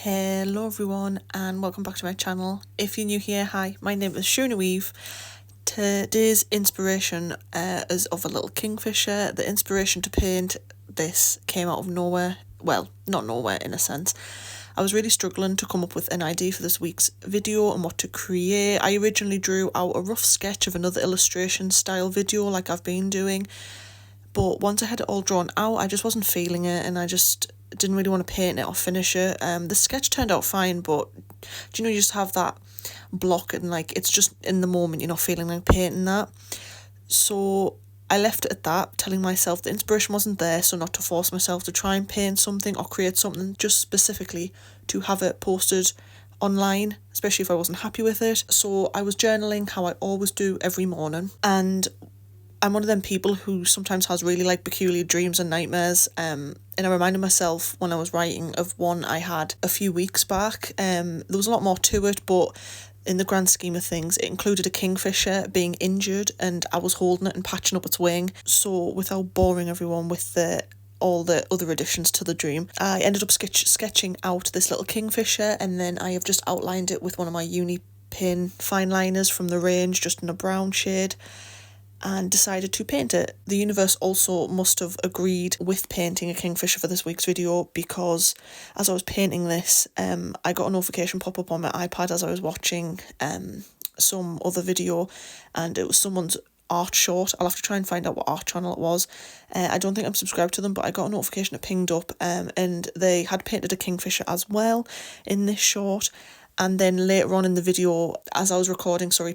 Hello everyone and welcome back to my channel. If you're new here, hi, my name is Sirenu-Eve. Today's inspiration is of a little kingfisher. The inspiration to paint this came out of nowhere. Well, not nowhere in a sense. I was really struggling to come up with an idea for this week's video and what to create. I originally drew out a rough sketch of another illustration style video like I've been doing. But once I had it all drawn out, I just wasn't feeling it and I just didn't really want to paint it or finish it. The sketch turned out fine, but do you just have that block and it's just in the moment you're not feeling like painting that. So I left it at that, telling myself the inspiration wasn't there, so not to force myself to try and paint something or create something just specifically to have it posted online, especially if I wasn't happy with it. So I was journaling how I always do every morning, and I'm one of them people who sometimes has really peculiar dreams and nightmares, and I reminded myself when I was writing of one I had a few weeks back. There was a lot more to it, but in the grand scheme of things, it included a kingfisher being injured and I was holding it and patching up its wing. So without boring everyone with all the other additions to the dream, I ended up sketching out this little kingfisher, and then I have just outlined it with one of my uni pin fine liners from the range, just in a brown shade, and decided to paint it. The universe also must have agreed with painting a kingfisher for this week's video, because as I was painting this, I got a notification pop up on my iPad as I was watching some other video, and it was someone's art short. I'll have to try and find out what art channel it was. I don't think I'm subscribed to them, but I got a notification, it pinged up, and they had painted a kingfisher as well in this short. And then later on in the video, as I was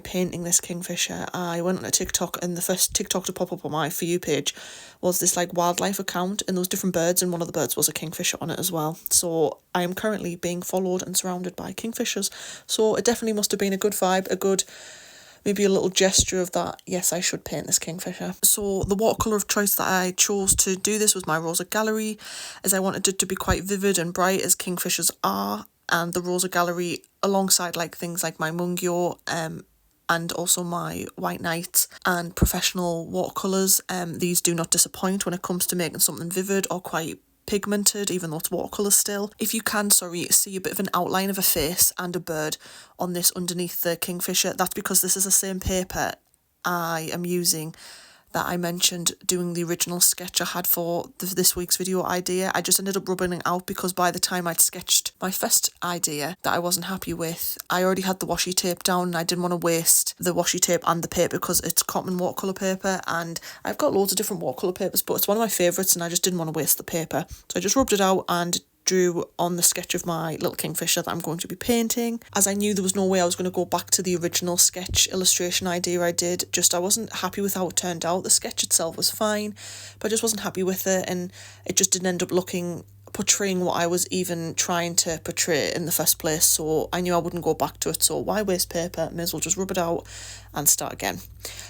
painting this kingfisher, I went on a TikTok, and the first TikTok to pop up on my For You page was this wildlife account, and there was different birds, and one of the birds was a kingfisher on it as well. So I am currently being followed and surrounded by kingfishers. So it definitely must have been a good vibe, maybe a little gesture of that, yes, I should paint this kingfisher. So the watercolour of choice that I chose to do this was my Rosa Gallery, as I wanted it to be quite vivid and bright as kingfishers are. And the Rosa Gallery, alongside things like my Mungyo and also my White Knight and professional watercolours, these do not disappoint when it comes to making something vivid or quite pigmented, even though it's watercolour still. If you can, see a bit of an outline of a face and a bird on this underneath the kingfisher, that's because this is the same paper I am using that I mentioned doing the original sketch I had for this week's video idea. I just ended up rubbing it out because by the time I'd sketched my first idea that I wasn't happy with, I already had the washi tape down and I didn't want to waste the washi tape and the paper because it's common watercolour paper, and I've got loads of different watercolour papers, but it's one of my favourites and I just didn't want to waste the paper. So I just rubbed it out and drew on the sketch of my little kingfisher that I'm going to be painting, as I knew there was no way I was going to go back to the original sketch illustration idea I did. I wasn't happy with how it turned out. The sketch itself was fine, but I just wasn't happy with it, and it just didn't end up portraying what I was even trying to portray in the first place. So I knew I wouldn't go back to it, so why waste paper? May as well just rub it out and start again.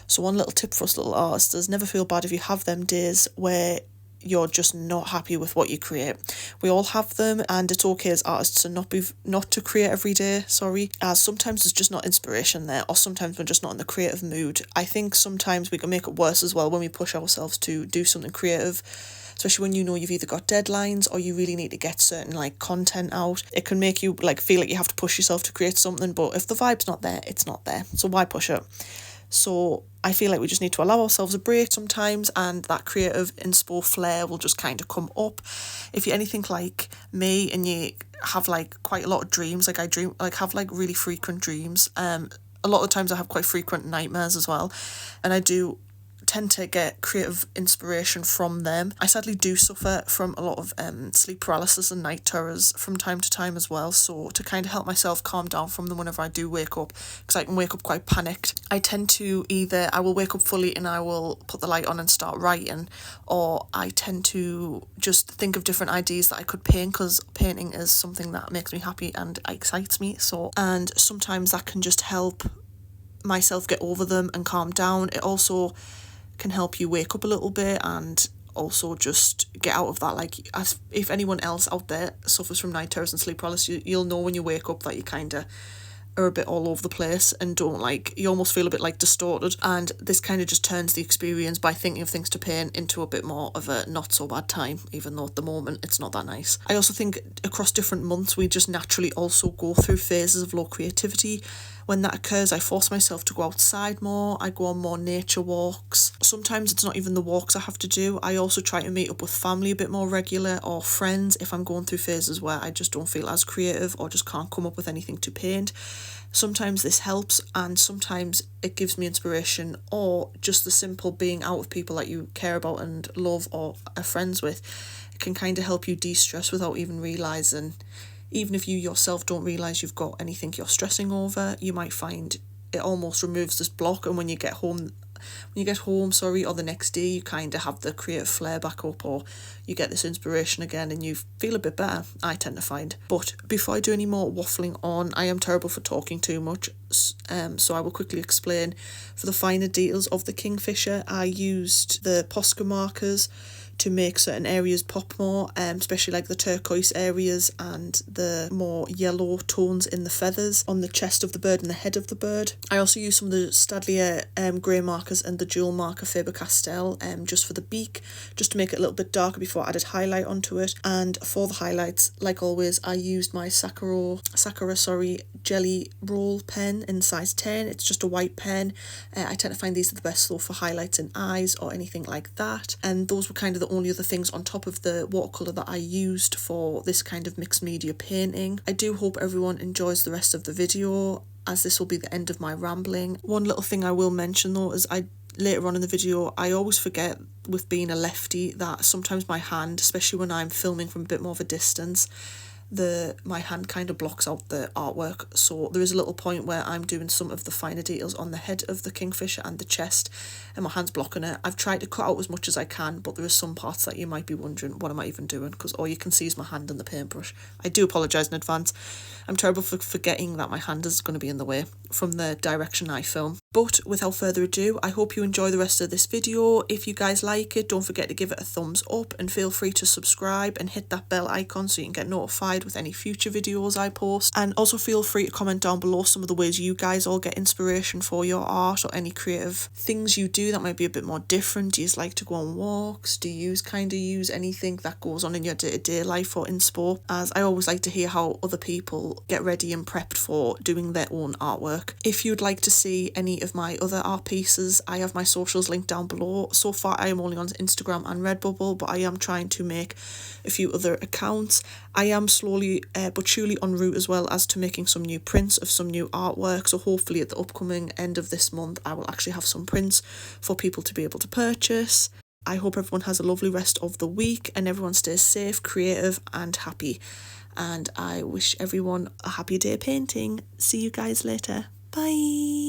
So one little tip for us little artists is never feel bad if you have them days where you're just not happy with what you create. We all have them, and it's okay as artists to not to create every day, as sometimes there's just not inspiration there, or sometimes we're just not in the creative mood. I think sometimes we can make it worse as well when we push ourselves to do something creative, especially when you've either got deadlines or you really need to get certain content out. It can make you feel like you have to push yourself to create something, but if the vibe's not there, it's not there, so why push it? So I feel like we just need to allow ourselves a break sometimes, and that creative inspo flair will just kind of come up. If you're anything like me and you have quite a lot of dreams, I dream have really frequent dreams, a lot of the times I have quite frequent nightmares as well, and I do tend to get creative inspiration from them. I sadly do suffer from a lot of sleep paralysis and night terrors from time to time as well, so to kind of help myself calm down from them whenever I do wake up, because I can wake up quite panicked, I tend to I will wake up fully and I will put the light on and start writing, or I tend to just think of different ideas that I could paint, because painting is something that makes me happy and excites me, and sometimes that can just help myself get over them and calm down. It also can help you wake up a little bit and also just get out of that. As if anyone else out there suffers from night terrors and sleep paralysis, you'll know when you wake up that you kind of are a bit all over the place and don't you almost feel a bit like distorted, and this kind of just turns the experience by thinking of things to paint into a bit more of a not so bad time, even though at the moment it's not that nice. I also think across different months we just naturally also go through phases of low creativity. When that occurs, I force myself to go outside more, I go on more nature walks. Sometimes it's not even the walks I have to do, I also try to meet up with family a bit more regular, or friends if I'm going through phases where I just don't feel as creative or just can't come up with anything to paint. Sometimes this helps, and sometimes it gives me inspiration, or just the simple being out with people that you care about and love or are friends with. It can kind of help you de-stress without even realising. Even if you yourself don't realise you've got anything you're stressing over, you might find it almost removes this block, and when you get home, or the next day, you kind of have the creative flare back up, or you get this inspiration again and you feel a bit better, I tend to find. But before I do any more waffling on, I am terrible for talking too much, so I will quickly explain. For the finer details of the Kingfisher, I used the POSCA markers to make certain areas pop more, especially like the turquoise areas and the more yellow tones in the feathers on the chest of the bird and the head of the bird. I also used some of the Staedtler grey markers and the dual marker Faber Castell just for the beak, just to make it a little bit darker before I added highlight onto it. And for the highlights, like always, I used my Sakura jelly roll pen in size 10. It's just a white pen. I tend to find these are the best though for highlights in eyes or anything like that. And those were kind of the only other things on top of the watercolour that I used for this kind of mixed media painting. I do hope everyone enjoys the rest of the video, as this will be the end of my rambling. One little thing I will mention though is later on in the video, I always forget with being a lefty that sometimes my hand, especially when I'm filming from a bit more of a distance, my hand kind of blocks out the artwork. So there is a little point where I'm doing some of the finer details on the head of the Kingfisher and the chest, and my hand's blocking it. I've tried to cut out as much as I can, but there are some parts that you might be wondering, what am I even doing? Because all you can see is my hand and the paintbrush. I do apologise in advance. I'm terrible for forgetting that my hand is going to be in the way from the direction I film. But without further ado, I hope you enjoy the rest of this video. If you guys like it, don't forget to give it a thumbs up, and feel free to subscribe and hit that bell icon so you can get notified with any future videos I post. And also feel free to comment down below some of the ways you guys all get inspiration for your art, or any creative things you do that might be a bit more different. Do you like to go on walks? Do you use anything that goes on in your day-to-day life for inspo? As I always like to hear how other people get ready and prepped for doing their own artwork. If you'd like to see any of my other art pieces, I have my socials linked down below. So far I am only on Instagram and Redbubble, but I am trying to make a few other accounts. I am slowly but surely en route as well as to making some new prints of some new artwork, so hopefully at the upcoming end of this month I will actually have some prints for people to be able to purchase. I hope everyone has a lovely rest of the week and everyone stays safe, creative and happy, and I wish everyone a happy day painting. See you guys later. Bye.